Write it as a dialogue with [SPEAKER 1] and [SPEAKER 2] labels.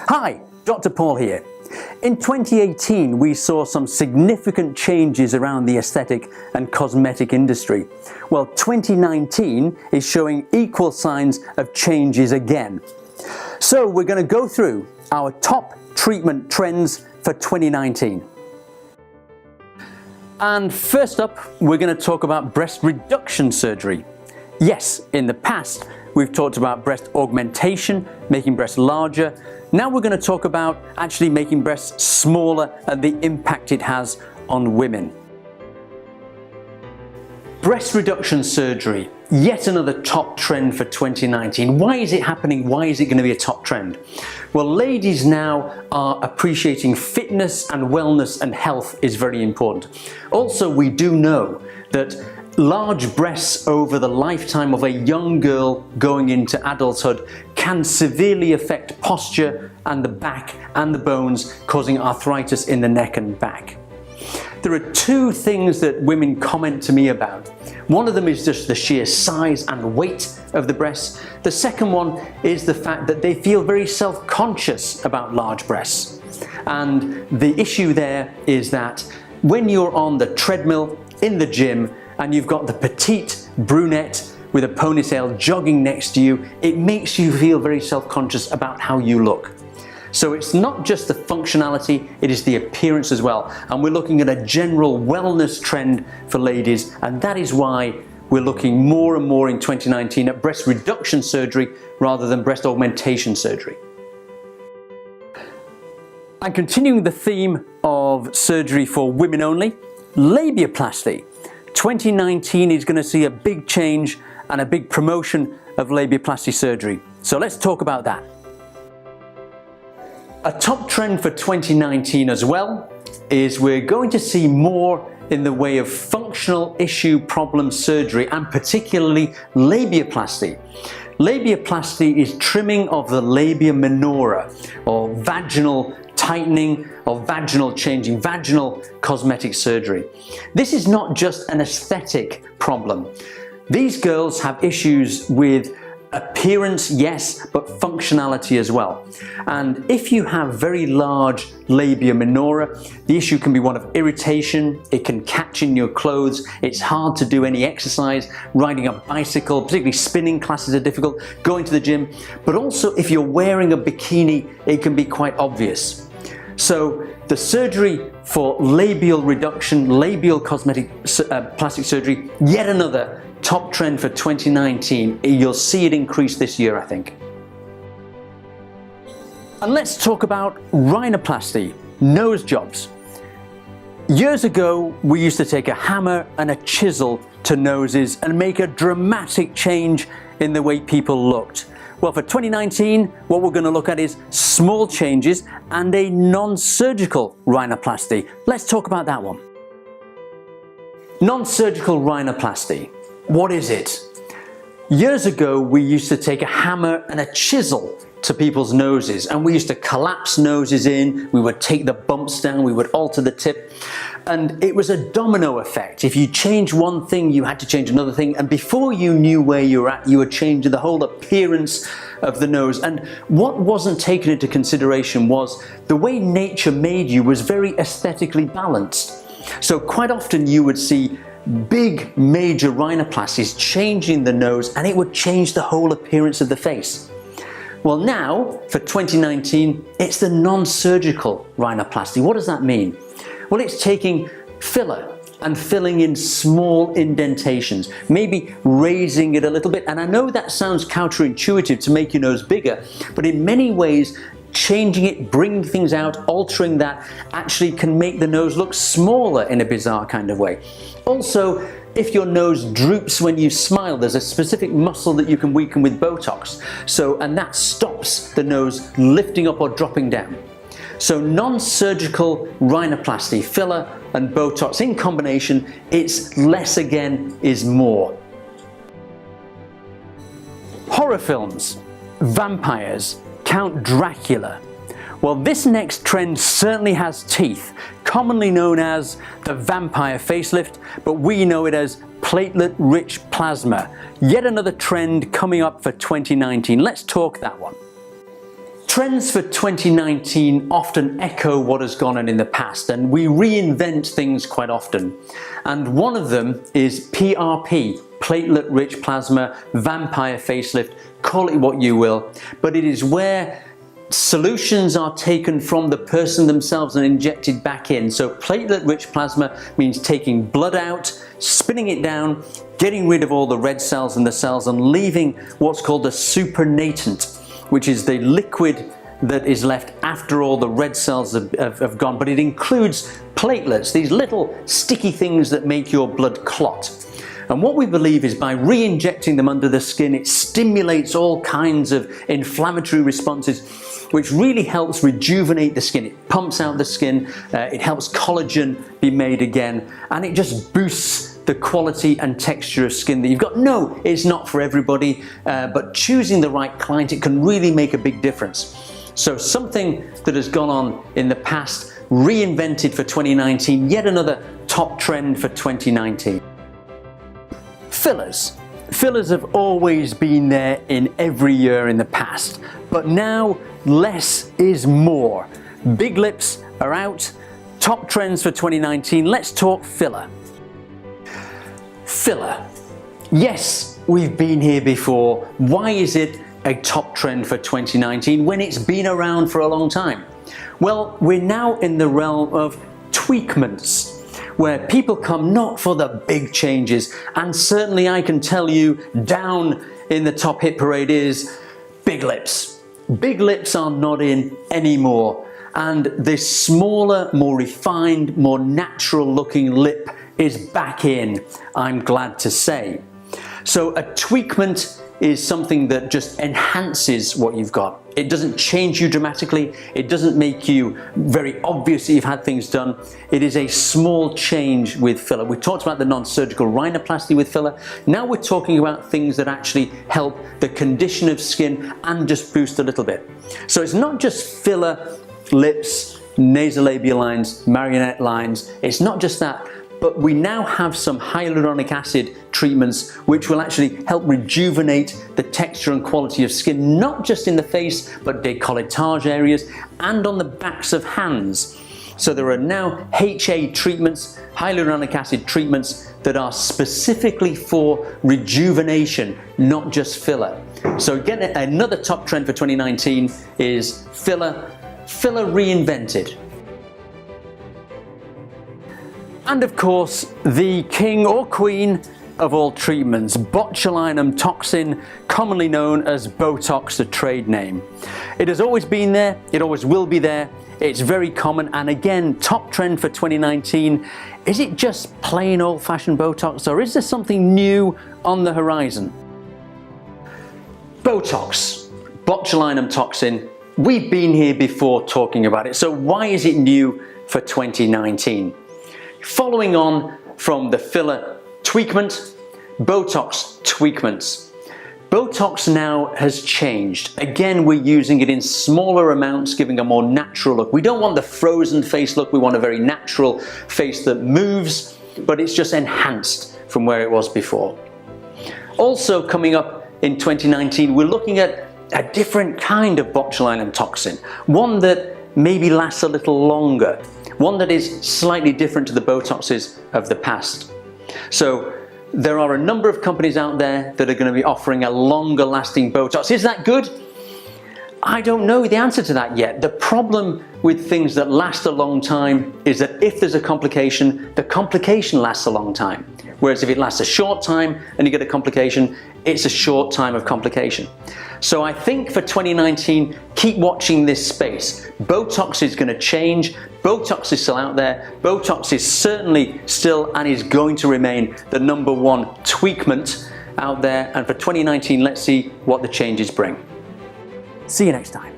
[SPEAKER 1] Hi, Dr. Paul here. In 2018, we saw some significant changes around the aesthetic and cosmetic industry. Well, 2019 is showing equal signs of changes again. So we're going to go through our top treatment trends for 2019. And first up, we're going to talk about breast reduction surgery. Yes, in the past, we've talked about breast augmentation, making breasts larger. Now we're going to talk about actually making breasts smaller and the impact it has on women. Breast reduction surgery, yet another top trend for 2019. Why is it happening? Why is it going to be a top trend? Well, ladies now are appreciating fitness and wellness, and health is very important. Also, we do know that large breasts over the lifetime of a young girl going into adulthood can severely affect posture and the back and the bones, causing arthritis in the neck and back. There are two things that women comment to me about. One of them is just the sheer size and weight of the breasts. The second one is the fact that they feel very self-conscious about large breasts. And the issue there is that when you're on the treadmill in the gym and you've got the petite brunette with a ponytail jogging next to you, it makes you feel very self-conscious about how you look. So it's not just the functionality, it is the appearance as well. And we're looking at a general wellness trend for ladies, and that is why we're looking more and more in 2019 at breast reduction surgery rather than breast augmentation surgery. And continuing the theme of surgery for women only, labiaplasty. 2019 is going to see a big change and a big promotion of labiaplasty surgery. So let's talk about that. A top trend for 2019 as well is we're going to see more in the way of functional issue problem surgery, and particularly labiaplasty. Labiaplasty is trimming of the labia minora, or vaginal tightening or vaginal changing, vaginal cosmetic surgery. This is not just an aesthetic problem. These girls have issues with appearance, yes, but functionality as well. And if you have very large labia minora, the issue can be one of irritation. It can catch in your clothes. It's hard to do any exercise. Riding a bicycle, particularly spinning classes, are difficult. Going to the gym, but also if you're wearing a bikini, it can be quite obvious. So the surgery for labial reduction, labial cosmetic plastic surgery, yet another top trend for 2019. You'll see it increase this year, I think. And let's talk about rhinoplasty, nose jobs. Years ago, we used to take a hammer and a chisel to noses and make a dramatic change in the way people looked. Well, for 2019, what we're going to look at is small changes and a non-surgical rhinoplasty. Let's talk about that one. Non-surgical rhinoplasty. What is it? Years ago, we used to take a hammer and a chisel to people's noses, and we used to collapse noses in, we would take the bumps down, we would alter the tip, and it was a domino effect. If you change one thing, you had to change another thing, and before you knew where you were at, you were changing the whole appearance of the nose. And what wasn't taken into consideration was the way nature made you was very aesthetically balanced. So quite often you would see big major rhinoplasties changing the nose, and it would change the whole appearance of the face. Well, now for 2019, it's the non-surgical rhinoplasty. What does that mean? Well, it's taking filler and filling in small indentations, maybe raising it a little bit. And I know that sounds counterintuitive to make your nose bigger, but in many ways, changing it, bringing things out, altering that actually can make the nose look smaller in a bizarre kind of way. Also, if your nose droops when you smile, there's a specific muscle that you can weaken with Botox. And that stops the nose lifting up or dropping down. So non-surgical rhinoplasty, filler and Botox in combination, it's less again is more. Horror films, vampires, Count Dracula. Well, this next trend certainly has teeth, commonly known as the vampire facelift, but we know it as platelet-rich plasma. Yet another trend coming up for 2019. Let's talk that one. Trends for 2019 often echo what has gone on in the past, and we reinvent things quite often. And one of them is PRP, platelet-rich plasma, vampire facelift, call it what you will, but it is where solutions are taken from the person themselves and injected back in. So platelet-rich plasma means taking blood out, spinning it down, getting rid of all the red cells in the cells and leaving what's called a supernatant, which is the liquid that is left after all the red cells have gone. But it includes platelets, these little sticky things that make your blood clot. And what we believe is by re-injecting them under the skin, it stimulates all kinds of inflammatory responses, which really helps rejuvenate the skin. It pumps out the skin, it helps collagen be made again, and it just boosts the quality and texture of skin that you've got. No, it's not for everybody, but choosing the right client, it can really make a big difference. So something that has gone on in the past, reinvented for 2019, yet another top trend for 2019. Fillers. Fillers have always been there in every year in the past, but now less is more. Big lips are out. Top trends for 2019. Let's talk filler. Filler. Yes, we've been here before. Why is it a top trend for 2019 when it's been around for a long time? Well, we're now in the realm of tweakments, where people come not for the big changes, and certainly I can tell you down in the top hit parade is big lips. Big lips are not in anymore, and this smaller, more refined, more natural looking lip is back in, I'm glad to say. So a tweakment is something that just enhances what you've got. It doesn't change you dramatically. It doesn't make you very obvious that you've had things done. It is a small change with filler. We talked about the non-surgical rhinoplasty with filler. Now we're talking about things that actually help the condition of skin and just boost a little bit. So it's not just filler, lips, nasolabial lines, marionette lines. It's not just that. But we now have some hyaluronic acid treatments which will actually help rejuvenate the texture and quality of skin, not just in the face, but décolletage areas and on the backs of hands. So there are now HA treatments, hyaluronic acid treatments, that are specifically for rejuvenation, not just filler. So again, another top trend for 2019 is filler reinvented. And of course, the king or queen of all treatments, botulinum toxin, commonly known as Botox, the trade name. It has always been there, it always will be there, it's very common, and again, top trend for 2019. Is it just plain old-fashioned Botox, or is there something new on the horizon? Botox, botulinum toxin, we've been here before talking about it, so why is it new for 2019? Following on from the filler tweakment, Botox tweakments. Botox now has changed. Again, we're using it in smaller amounts, giving a more natural look. We don't want the frozen face look, we want a very natural face that moves, but it's just enhanced from where it was before. Also coming up in 2019, we're looking at a different kind of botulinum toxin, one that maybe lasts a little longer. One that is slightly different to the Botoxes of the past. So there are a number of companies out there that are going to be offering a longer lasting Botox. Is that good? I don't know the answer to that yet. The problem with things that last a long time is that if there's a complication, the complication lasts a long time. Whereas if it lasts a short time and you get a complication, it's a short time of complication. So I think for 2019, keep watching this space. Botox is going to change. Botox is still out there. Botox is certainly still and is going to remain the #1 tweakment out there. And for 2019, let's see what the changes bring. See you next time.